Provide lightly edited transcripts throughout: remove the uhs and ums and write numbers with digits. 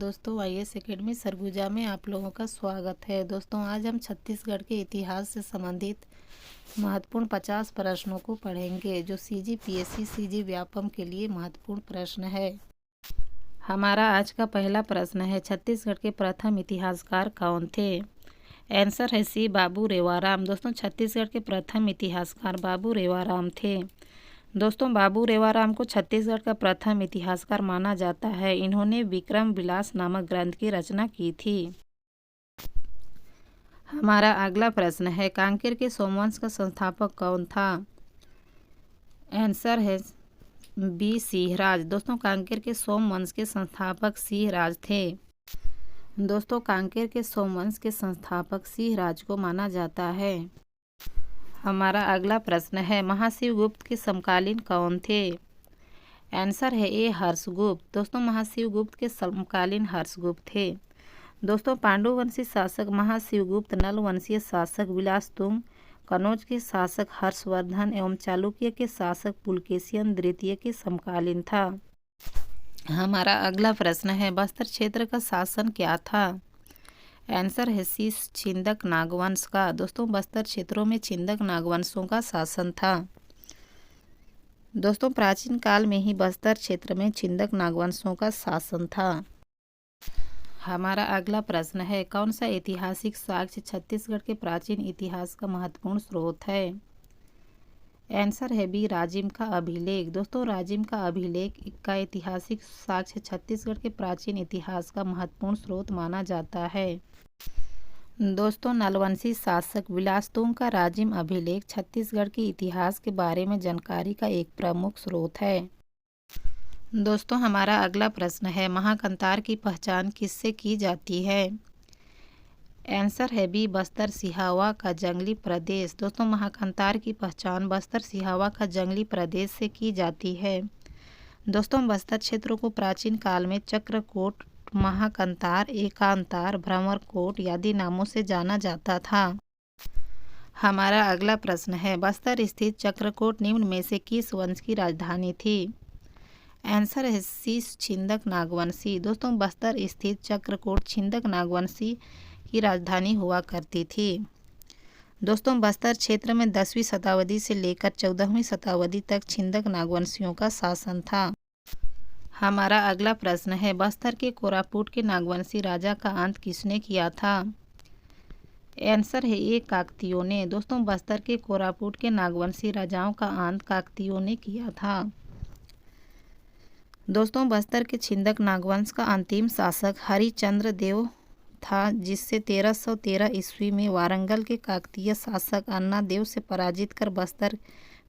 दोस्तों, IAS academy Surguja में आप लोगों का स्वागत है। दोस्तों, आज हम छत्तीसगढ़ के इतिहास से संबंधित महत्वपूर्ण 50 प्रश्नों को पढ़ेंगे जो सीजी पीएससी सीजी व्यापम के लिए महत्वपूर्ण प्रश्न है। हमारा आज का पहला प्रश्न है, छत्तीसगढ़ के प्रथम इतिहासकार कौन थे? आंसर है सी, बाबू रेवाराम। दोस्तों, छत्तीसगढ़ के प्रथम इतिहासकार बाबू रेवाराम थे। दोस्तों, बाबू रेवाराम को छत्तीसगढ़ का प्रथम इतिहासकार माना जाता है। इन्होंने विक्रम विलास नामक ग्रंथ की रचना की थी। हमारा अगला प्रश्न है, कांकेर के सोमवंश का संस्थापक कौन था? आंसर है बी, सिंहराज। दोस्तों, कांकेर के सोमवंश के संस्थापक सिंहराज थे। दोस्तों, कांकेर के सोमवंश के संस्थापक सिंहराज को माना जाता है। हमारा अगला प्रश्न है, महाशिवगुप्त के समकालीन कौन थे? आंसर है ए, हर्षगुप्त। दोस्तों, महाशिवगुप्त के समकालीन हर्षगुप्त थे। दोस्तों, पांडुवंशी शासक महाशिवगुप्त, नल वंशीय शासक विलासतुंग, कनौज के शासक हर्षवर्धन एवं चालुक्य के शासक पुलकेशिन द्वितीय के समकालीन था। हमारा अगला प्रश्न है, बस्तर क्षेत्र का शासन क्या था? आंसर है सी, छिंदक नागवंश का। दोस्तों, बस्तर क्षेत्रों में छिंदक नागवंशों का शासन था। दोस्तों, प्राचीन काल में ही बस्तर क्षेत्र में छिंदक नागवंशों का शासन था। हमारा अगला प्रश्न है, कौन सा ऐतिहासिक साक्ष्य छत्तीसगढ़ के प्राचीन इतिहास का महत्वपूर्ण स्रोत है? आंसर है बी, राजिम का अभिलेख। दोस्तों, राजिम का अभिलेख का ऐतिहासिक साक्ष्य छत्तीसगढ़ के प्राचीन इतिहास का महत्वपूर्ण स्रोत माना जाता है। दोस्तों, नलवंशी शासक विलासतुंग का राजिम अभिलेख छत्तीसगढ़ के इतिहास के बारे में जानकारी का एक प्रमुख स्रोत है। दोस्तों, हमारा अगला प्रश्न है, महाकंतार की पहचान किससे की जाती है? आंसर है बी, बस्तर सिहावा का जंगली प्रदेश। दोस्तों, महाकंतार की पहचान बस्तर सिहावा का जंगली प्रदेश से की जाती है। दोस्तों, बस्तर क्षेत्रों को प्राचीन काल में चक्रकोट, महाकंतार, एकांतार, भ्रमरकोट आदि नामों से जाना जाता था। हमारा अगला प्रश्न है, बस्तर स्थित चक्रकोट निम्न में से किस वंश की राजधानी थी? आंसर है सी, छिंदक नागवंशी। दोस्तों, बस्तर स्थित चक्रकोट छिंदक नागवंशी की राजधानी हुआ करती थी। दोस्तों, बस्तर क्षेत्र में 10वीं शताब्दी से लेकर 14वीं शताब्दी तक छिंदक नागवंशियों का शासन था। हमारा अगला प्रश्न है, बस्तर के कोरापुट के नागवंशी राजा का अंत किसने किया था? आंसर है ए, काकतियों ने। दोस्तों, बस्तर के कोरापुट के नागवंशी राजाओं का अंत काकतियों ने किया था। दोस्तों, बस्तर के छिंदक नागवंश का अंतिम शासक हरिश्चंद्र देव था, जिससे 1313 ईस्वी में वारंगल के काकतीय शासक अन्ना देव से पराजित कर बस्तर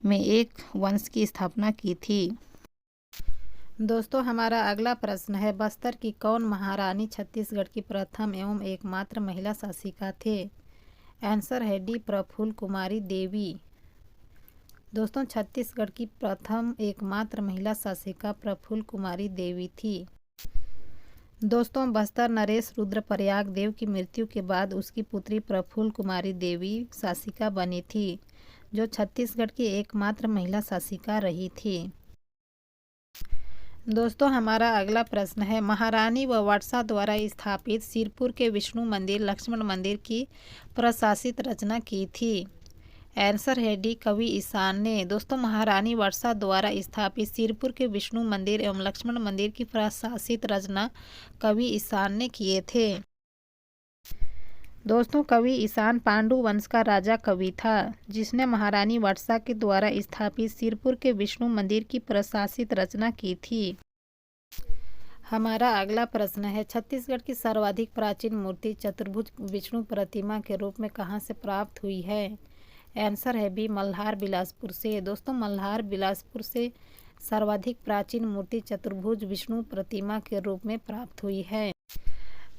में एक वंश की स्थापना की थी। दोस्तों, हमारा अगला प्रश्न है, बस्तर की कौन महारानी छत्तीसगढ़ की प्रथम एवं एकमात्र महिला शासिका थे? आंसर है डी, प्रफुल्ल कुमारी देवी। दोस्तों, छत्तीसगढ़ की प्रथम एकमात्र महिला शासिका प्रफुल्ल कुमारी देवी थी। दोस्तों, बस्तर नरेश रुद्रप्रयाग देव की मृत्यु के बाद उसकी पुत्री प्रफुल्ल कुमारी देवी शासिका बनी थी, जो छत्तीसगढ़ की एकमात्र महिला शासिका रही थी। दोस्तों, हमारा अगला प्रश्न है, महारानी व वर्षा द्वारा स्थापित सिरपुर के विष्णु मंदिर लक्ष्मण मंदिर की प्रशासित रचना की थी? आंसर है डी, कवि ईशान ने। दोस्तों, महारानी वर्षा द्वारा स्थापित सिरपुर के विष्णु मंदिर एवं लक्ष्मण मंदिर की प्रशासित रचना कवि ईशान ने किए थे। दोस्तों, कवि ईशान पांडु वंश का राजा कवि था, जिसने महारानी वर्षा के द्वारा स्थापित सिरपुर के विष्णु मंदिर की प्रशासित रचना की थी। हमारा अगला प्रश्न है, छत्तीसगढ़ की सर्वाधिक प्राचीन मूर्ति चतुर्भुज विष्णु प्रतिमा के रूप में कहाँ से प्राप्त हुई है? आंसर है बी, मल्हार बिलासपुर से। दोस्तों, मल्हार बिलासपुर से सर्वाधिक प्राचीन मूर्ति चतुर्भुज विष्णु प्रतिमा के रूप में प्राप्त हुई है।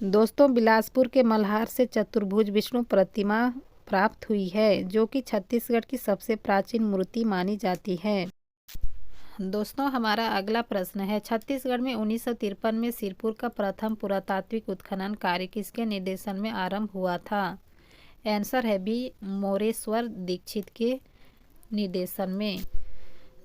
दोस्तों, बिलासपुर के मल्हार से चतुर्भुज विष्णु प्रतिमा प्राप्त हुई है, जो कि छत्तीसगढ़ की सबसे प्राचीन मूर्ति मानी जाती है। दोस्तों, हमारा अगला प्रश्न है, छत्तीसगढ़ में 1953 में सिरपुर का प्रथम पुरातात्विक उत्खनन कार्य किसके निर्देशन में आरंभ हुआ था? आंसर है बी, मोरेश्वर दीक्षित के निर्देशन में।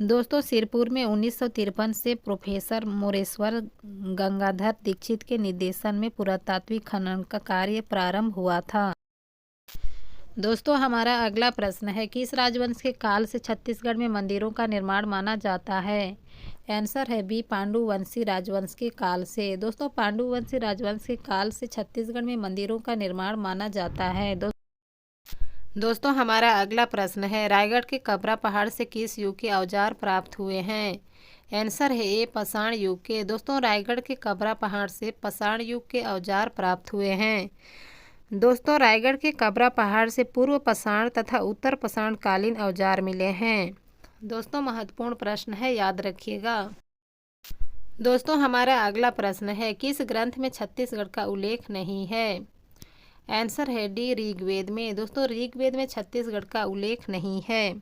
दोस्तों सिरपुर में 1953 से प्रोफेसर मोरेश्वर गंगाधर दीक्षित के निर्देशन में पुरातात्विक खनन का कार्य प्रारंभ हुआ था। दोस्तों हमारा अगला प्रश्न है, किस राजवंश के काल से छत्तीसगढ़ में मंदिरों का निर्माण माना जाता है? आंसर है बी, पांडुवंशी राजवंश के काल से। दोस्तों पांडुवंशी राजवंश के काल से छत्तीसगढ़ में मंदिरों का निर्माण माना जाता है। दोस्तों हमारा अगला प्रश्न है, रायगढ़ के कबरा पहाड़ से किस युग के औजार प्राप्त हुए हैं? आंसर है ए, पाषाण युग के। दोस्तों रायगढ़ के कबरा पहाड़ से पाषाण युग के औजार प्राप्त हुए हैं। दोस्तों रायगढ़ के कबरा पहाड़ से पूर्व पाषाण तथा उत्तर पाषाण कालीन औजार मिले हैं। दोस्तों महत्वपूर्ण प्रश्न है, याद रखिएगा। दोस्तों हमारा अगला प्रश्न है, किस ग्रंथ में छत्तीसगढ़ का उल्लेख नहीं है? आंसर है डी, ऋग्वेद में। दोस्तों ऋग्वेद में छत्तीसगढ़ का उल्लेख नहीं है।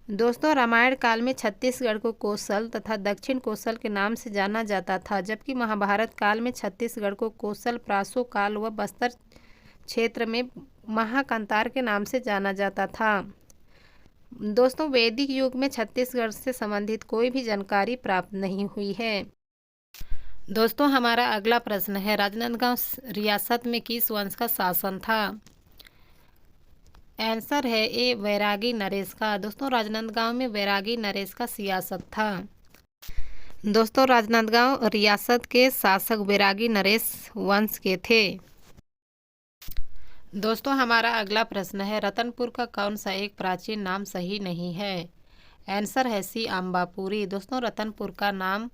दोस्तों रामायण काल में छत्तीसगढ़ को कोसल तथा दक्षिण कोसल के नाम से जाना जाता था, जबकि महाभारत काल में छत्तीसगढ़ को कोसल, प्रासो काल व बस्तर क्षेत्र में महाकंतार के नाम से जाना जाता था। दोस्तों वैदिक युग में छत्तीसगढ़ से संबंधित कोई भी जानकारी प्राप्त नहीं हुई है। दोस्तों हमारा अगला प्रश्न है, राजनांदगांव रियासत में किस वंश का शासन था? आंसर है ए, वैरागी नरेश का। दोस्तों राजनांदगांव में वैरागी नरेश का सियासत था। दोस्तों राजनांदगांव रियासत के शासक वैरागी नरेश वंश के थे। दोस्तों हमारा अगला प्रश्न है, रतनपुर का कौन सा एक प्राचीन नाम सही नहीं है? आंसर है सी, अम्बापुरी। दोस्तों रतनपुर का नाम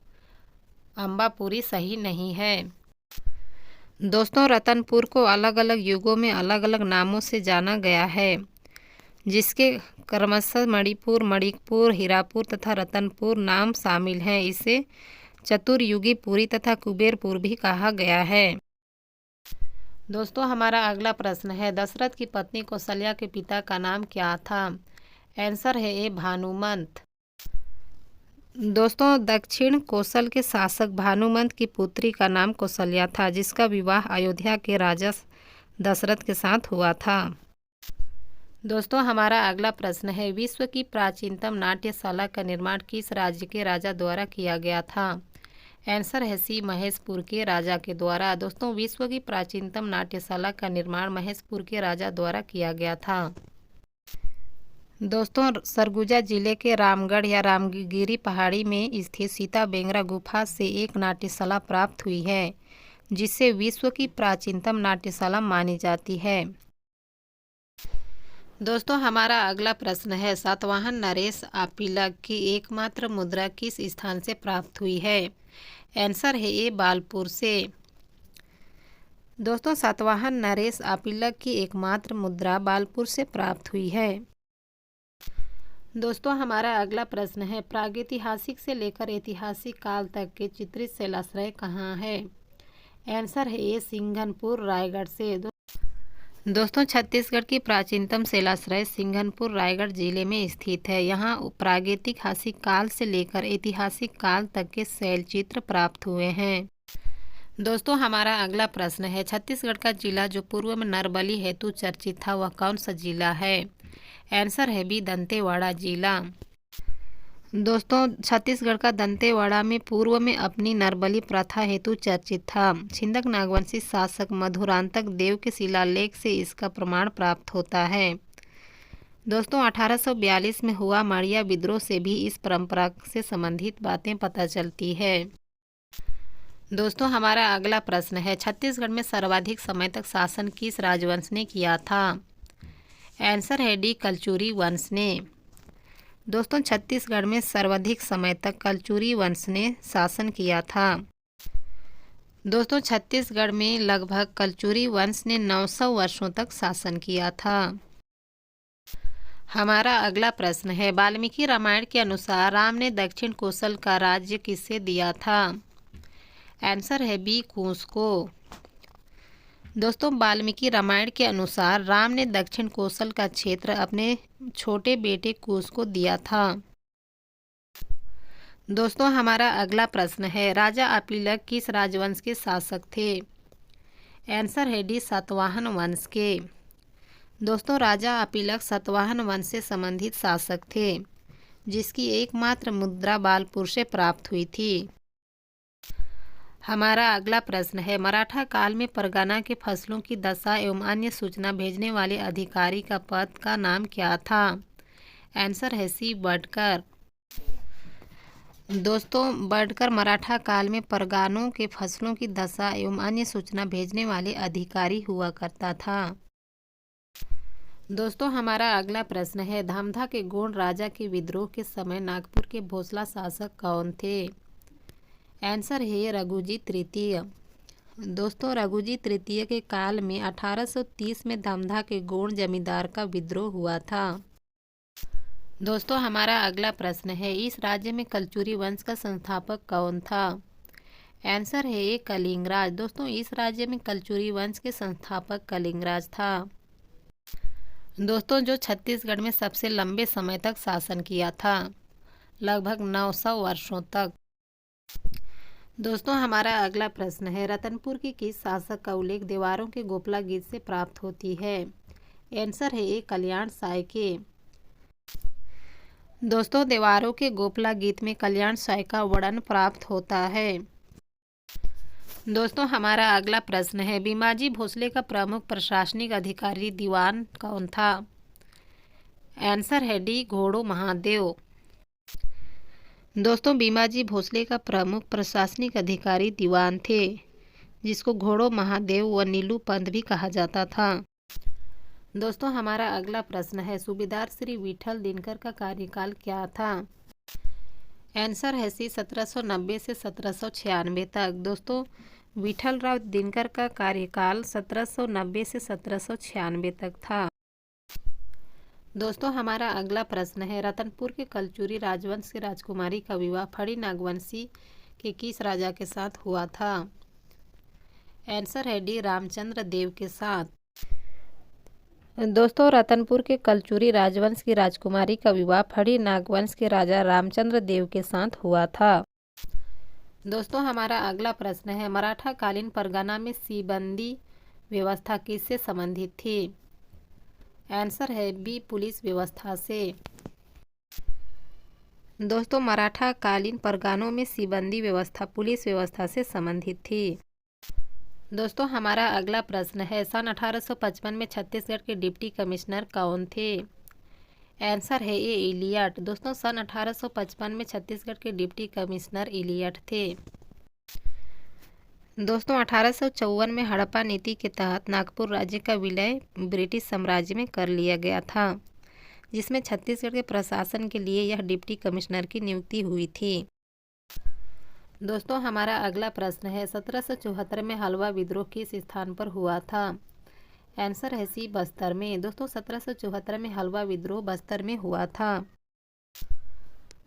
अम्बापुरी सही नहीं है। दोस्तों रतनपुर को अलग अलग युगों में अलग अलग नामों से जाना गया है, जिसके क्रमशः मणिपुर, मणिकपुर, हीरापुर तथा रतनपुर नाम शामिल हैं। इसे चतुर्युगी पुरी तथा कुबेरपुर भी कहा गया है। दोस्तों हमारा अगला प्रश्न है, दशरथ की पत्नी कौशल्या के पिता का नाम क्या था? आंसर है ए, भानुमंत। दोस्तों दक्षिण कोसल के शासक भानुमंत की पुत्री का नाम कौशल्या था, जिसका विवाह अयोध्या के राजा दशरथ के साथ हुआ था। दोस्तों हमारा अगला प्रश्न है, विश्व की प्राचीनतम नाट्यशाला का निर्माण किस राज्य के राजा द्वारा किया गया था? आंसर है सी, महेशपुर के राजा के द्वारा। दोस्तों विश्व की प्राचीनतम नाट्यशाला का निर्माण महेशपुर के राजा द्वारा किया गया था। दोस्तों सरगुजा जिले के रामगढ़ या रामगिरी पहाड़ी में स्थित सीता बेंगरा गुफा से एक नाट्यशाला प्राप्त हुई है, जिसे विश्व की प्राचीनतम नाट्यशाला मानी जाती है। दोस्तों हमारा अगला प्रश्न है, सातवाहन नरेश आपिलक की एकमात्र मुद्रा किस स्थान से प्राप्त हुई है? आंसर है ए, बालपुर से। दोस्तों सातवाहन नरेश आपिलक की एकमात्र मुद्रा बालपुर से प्राप्त हुई है। दोस्तों हमारा अगला प्रश्न है, प्रागैतिहासिक से लेकर ऐतिहासिक काल तक के चित्रित शैलाश्रय कहाँ है? आंसर है ए, सिंघनपुर रायगढ़ से। दोस्तों छत्तीसगढ़ की प्राचीनतम शैलाश्रय सिंघनपुर रायगढ़ जिले में स्थित है। यहाँ प्रागैतिहासिक काल से लेकर ऐतिहासिक काल तक के शैलचित्र प्राप्त हुए हैं। दोस्तों हमारा अगला प्रश्न है, छत्तीसगढ़ का जिला जो पूर्व में नरबली हेतु चर्चित था, वह कौन सा जिला है? आंसर है बी, दंतेवाड़ा जिला। दोस्तों छत्तीसगढ़ का दंतेवाड़ा में पूर्व में अपनी नरबली प्रथा हेतु चर्चित था। छिंदक नागवंशी शासक मधुरांतक देव के शिलालेख से इसका प्रमाण प्राप्त होता है। दोस्तों 1842 में हुआ माड़िया विद्रोह से भी इस परंपरा से संबंधित बातें पता चलती है। दोस्तों हमारा अगला प्रश्न है, छत्तीसगढ़ में सर्वाधिक समय तक शासन किस राजवंश ने किया था? आंसर है डी, कलचुरी वंश ने। दोस्तों छत्तीसगढ़ में सर्वाधिक समय तक कलचुरी वंश ने शासन किया था। दोस्तों छत्तीसगढ़ में लगभग कलचुरी वंश ने 900 वर्षों तक शासन किया था। हमारा अगला प्रश्न है, वाल्मीकि रामायण के अनुसार राम ने दक्षिण कोसल का राज्य किसे दिया था? आंसर है बी, कुश को। दोस्तों वाल्मीकि रामायण के अनुसार राम ने दक्षिण कोसल का क्षेत्र अपने छोटे बेटे कुश को दिया था। दोस्तों हमारा अगला प्रश्न है, राजा आपिलक किस राजवंश के शासक थे? आंसर है डी, सातवाहन वंश के। दोस्तों राजा आपिलक सातवाहन वंश से संबंधित शासक थे। जिसकी एकमात्र मुद्रा बालपुर से प्राप्त हुई थी। हमारा अगला प्रश्न है, मराठा काल में परगना के फसलों की दशा एवं अन्य सूचना भेजने वाले अधिकारी का पद का नाम क्या था? आंसर है सी, बडकर। दोस्तों, बडकर मराठा काल में परगनों के फसलों की दशा एवं अन्य सूचना भेजने वाले अधिकारी हुआ करता था। दोस्तों, हमारा अगला प्रश्न है, धामधा के गोंड राजा के विद्रोह के समय नागपुर के भोसला शासक कौन थे? आंसर है रघुजी तृतीय। दोस्तों, रघुजी तृतीय के काल में 1830 में धामधा के गोंड जमींदार का विद्रोह हुआ था। दोस्तों, हमारा अगला प्रश्न है, इस राज्य में कलचुरी वंश का संस्थापक कौन था? आंसर है ए, कलिंगराज। दोस्तों, इस राज्य में कलचुरी वंश के संस्थापक कलिंगराज था। दोस्तों, जो छत्तीसगढ़ में सबसे लंबे समय तक शासन किया था, लगभग 900 वर्षों तक। दोस्तों, हमारा अगला प्रश्न है, रतनपुर के किस शासक का उल्लेख देवारों के गोपला गीत से प्राप्त होती है? आंसर है ए, कल्याण साय के। दोस्तों, देवारों के गोपला गीत में कल्याण साय का वर्णन प्राप्त होता है। दोस्तों, हमारा अगला प्रश्न है, भीमाजी भोसले का प्रमुख प्रशासनिक अधिकारी दीवान कौन था? आंसर है डी, घोड़ो महादेव। दोस्तों, भीमाजी भोसले का प्रमुख प्रशासनिक अधिकारी दीवान थे, जिसको घोड़ो महादेव व नीलू पंत भी कहा जाता था। दोस्तों, हमारा अगला प्रश्न है, सूबेदार श्री विठल दिनकर का कार्यकाल क्या था? आंसर है सी, 1790 से 1796 तक। दोस्तों, विठल राव दिनकर का कार्यकाल 1790 से 1796 तक था। दोस्तों, हमारा अगला प्रश्न है, रतनपुर के कलचुरी राजवंश के राजकुमारी का विवाह फड़ी नागवंशी के किस राजा के साथ हुआ था? आंसर है डी, रामचंद्र देव के साथ। दोस्तों, रतनपुर के कलचुरी राजवंश की राजकुमारी का विवाह फड़ी नागवंश के राजा रामचंद्र देव के साथ हुआ था। दोस्तों, हमारा अगला प्रश्न है, मराठा कालीन परगना में सीबंदी व्यवस्था किससे संबंधित थी? आंसर है बी, पुलिस व्यवस्था से। दोस्तों, मराठा कालीन परगनों में सीबंदी व्यवस्था पुलिस व्यवस्था से संबंधित थी। दोस्तों, हमारा अगला प्रश्न है, सन 1855 में छत्तीसगढ़ के डिप्टी कमिश्नर कौन थे? आंसर है ए, इलियट। दोस्तों, सन 1855 में छत्तीसगढ़ के डिप्टी कमिश्नर इलियट थे। दोस्तों, 1854 में हड़प्पा नीति के तहत नागपुर राज्य का विलय ब्रिटिश साम्राज्य में कर लिया गया था, जिसमें छत्तीसगढ़ के प्रशासन के लिए यह डिप्टी कमिश्नर की नियुक्ति हुई थी। दोस्तों, हमारा अगला प्रश्न है, 1774 में हलवा विद्रोह किस स्थान पर हुआ था? आंसर है सी, बस्तर में। दोस्तों, 1774 में हलवा विद्रोह बस्तर में हुआ था।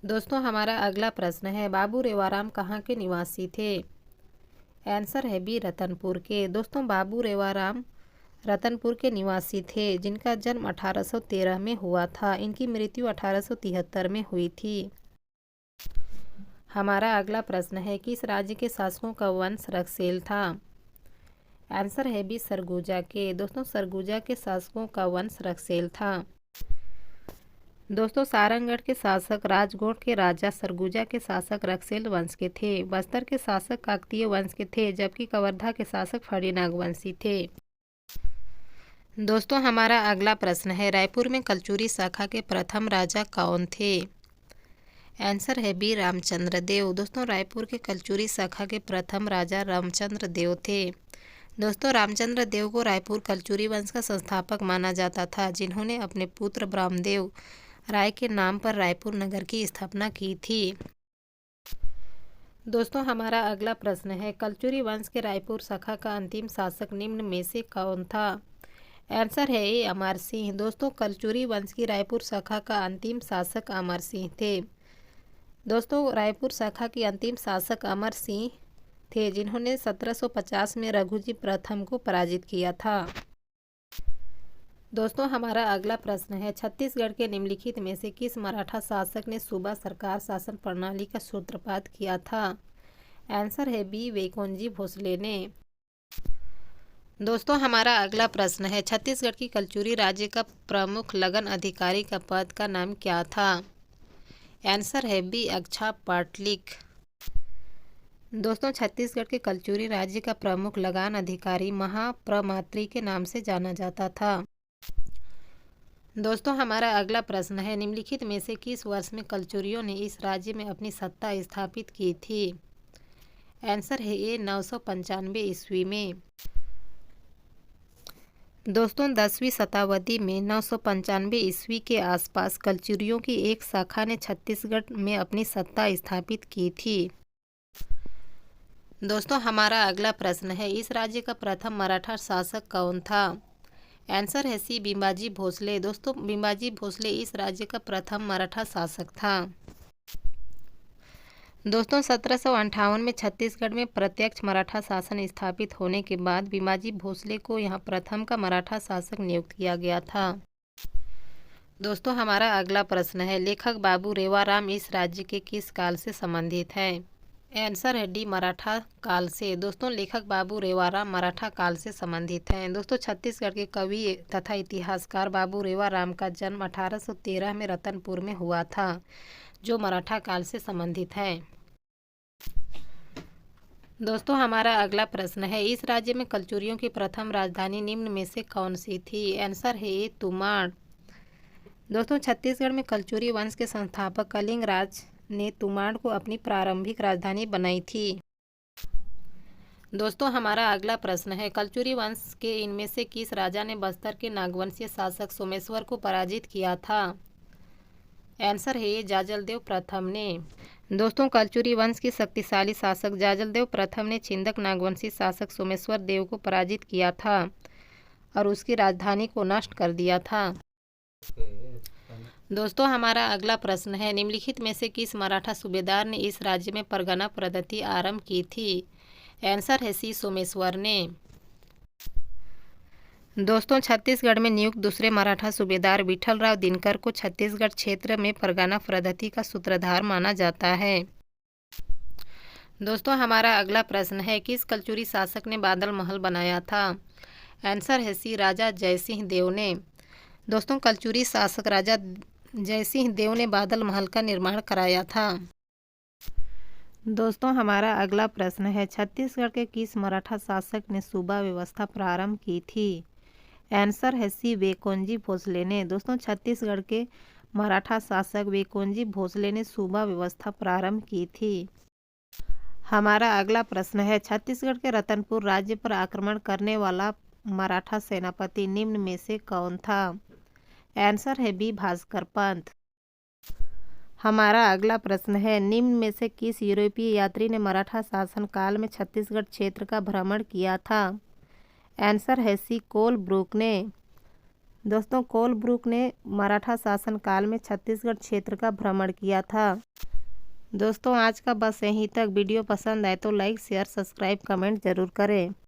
दोस्तों, हमारा अगला प्रश्न है, बाबू रेवाराम कहाँ के निवासी थे? आंसर है बी, रतनपुर के। दोस्तों, बाबू रेवाराम रतनपुर के निवासी थे, जिनका जन्म 1813 में हुआ था। इनकी मृत्यु 1873 में हुई थी। हमारा अगला प्रश्न है, किस राज्य के शासकों का वंश रक्सेल था? आंसर है बी, सरगुजा के। दोस्तों, सरगुजा के शासकों का वंश रक्सेल था। दोस्तों, सारंगढ़ के शासक राजगोट के राजा सरगुजा के शासक रक्सेल वंश के थे। बस्तर के शासक काकतीय वंश के थे, जबकि कवर्धा के शासक फड़ी नागवंशी थे। दोस्तों, हमारा अगला प्रश्न है, रायपुर में कलचुरी शाखा के प्रथम राजा कौन थे? आंसर है बी, रामचंद्र देव। दोस्तों, रायपुर के कलचुरी शाखा के प्रथम राजा रामचंद्र देव थे। दोस्तों, रामचंद्र देव को रायपुर कलचुरी वंश का संस्थापक माना जाता था, जिन्होंने अपने पुत्र ब्रह्मदेव राय के नाम पर रायपुर नगर की स्थापना की थी। दोस्तों, हमारा अगला प्रश्न है, कलचुरी वंश के रायपुर शाखा का अंतिम शासक निम्न में से कौन था? आंसर है ए, अमर सिंह। दोस्तों, कलचुरी वंश की रायपुर शाखा का अंतिम शासक अमर सिंह थे। दोस्तों, रायपुर शाखा की अंतिम शासक अमर सिंह थे, जिन्होंने 1750 में रघुजी प्रथम को पराजित किया था। दोस्तों, हमारा अगला प्रश्न है, छत्तीसगढ़ के निम्नलिखित में से किस मराठा शासक ने सूबा सरकार शासन प्रणाली का सूत्रपात किया था? आंसर है बी, वेकोनजी भोसले ने। दोस्तों, हमारा अगला प्रश्न है, छत्तीसगढ़ की कलचुरी राज्य का प्रमुख लगन अधिकारी का पद का नाम क्या था? आंसर है बी अक्षा पाटलिक। दोस्तों छत्तीसगढ़ के कलचुरी राज्य का प्रमुख लगान अधिकारी महाप्रमात्री के नाम से जाना जाता था। दोस्तों हमारा अगला प्रश्न है, निम्नलिखित में से किस वर्ष में कलचुरियों ने इस राज्य में अपनी सत्ता स्थापित की थी? आंसर है ए 995 ईस्वी में। दोस्तों 10वीं शताब्दी में 995 ईस्वी के आसपास कलचुरियों की एक शाखा ने छत्तीसगढ़ में अपनी सत्ता स्थापित की थी। दोस्तों हमारा अगला प्रश्न है, इस राज्य का प्रथम मराठा शासक कौन था? आंसर है सी बिंबाजी भोसले। दोस्तों बिंबाजी भोसले इस राज्य का प्रथम मराठा शासक था। दोस्तों 1758 में छत्तीसगढ़ में प्रत्यक्ष मराठा शासन स्थापित होने के बाद बिंबाजी भोसले को यहाँ प्रथम का मराठा शासक नियुक्त किया गया था। दोस्तों हमारा अगला प्रश्न है, लेखक बाबू रेवाराम इस राज्य के किस काल से संबंधित है? आंसर है डी मराठा काल से। दोस्तों लेखक बाबू रेवाराम मराठा काल से संबंधित हैं। दोस्तों छत्तीसगढ़ के कवि तथा इतिहासकार बाबू रेवाराम का जन्म 1813 में रतनपुर में हुआ था, जो मराठा काल से संबंधित है। दोस्तों हमारा अगला प्रश्न है, इस राज्य में कलचुरियों की प्रथम राजधानी निम्न में से कौन सी थी? आंसर है ए तुमाड़। दोस्तों छत्तीसगढ़ में कलचुरी वंश के संस्थापक कलिंगराज ने तुमाड़ को अपनी प्रारंभिक राजधानी बनाई थी। दोस्तों हमारा अगला प्रश्न है, कलचुरी वंश के इनमें से किस राजा ने बस्तर के नागवंशीय शासक सोमेश्वर को पराजित किया था? आंसर है जाजलदेव प्रथम ने। दोस्तों कलचुरी वंश के शक्तिशाली शासक जाजलदेव प्रथम ने छिंदक नागवंशी शासक सोमेश्वर देव को पराजित किया था और उसकी राजधानी को नष्ट कर दिया था। दोस्तों हमारा अगला प्रश्न है, निम्नलिखित में से किस मराठा सूबेदार ने इस राज्य में परगना पद्धति आरंभ की थी? आंसर है सी सोमेश्वर ने। दोस्तों छत्तीसगढ़ में नियुक्त दूसरे मराठा सूबेदार विठलराव दिनकर को छत्तीसगढ़ क्षेत्र में परगना पद्धति का सूत्रधार माना जाता है। दोस्तों हमारा अगला प्रश्न है, किस कलचुरी शासक ने बादल महल बनाया था? आंसर है सी राजा जयसिंह देव ने। दोस्तों कलचुरी शासक राजा जयसिंह देव ने बादल महल का निर्माण कराया था। दोस्तों हमारा अगला प्रश्न है, छत्तीसगढ़ के किस मराठा शासक ने सूबा व्यवस्था प्रारंभ की थी? आंसर है सी वेकोंजी भोसले ने। दोस्तों छत्तीसगढ़ के मराठा शासक वेकोंजी भोसले ने सूबा व्यवस्था प्रारंभ की थी। हमारा अगला प्रश्न है, छत्तीसगढ़ के रतनपुर राज्य पर आक्रमण करने वाला मराठा सेनापति निम्न में से कौन था? आंसर है बी भास्कर पंत। हमारा अगला प्रश्न है, निम्न में से किस यूरोपीय यात्री ने मराठा शासन काल में छत्तीसगढ़ क्षेत्र का भ्रमण किया था? आंसर है सी कोलब्रुक ने। दोस्तों कोलब्रुक ने मराठा शासन काल में छत्तीसगढ़ क्षेत्र का भ्रमण किया था। दोस्तों आज का बस यहीं तक। वीडियो पसंद आए तो लाइक शेयर सब्सक्राइब कमेंट जरूर करें।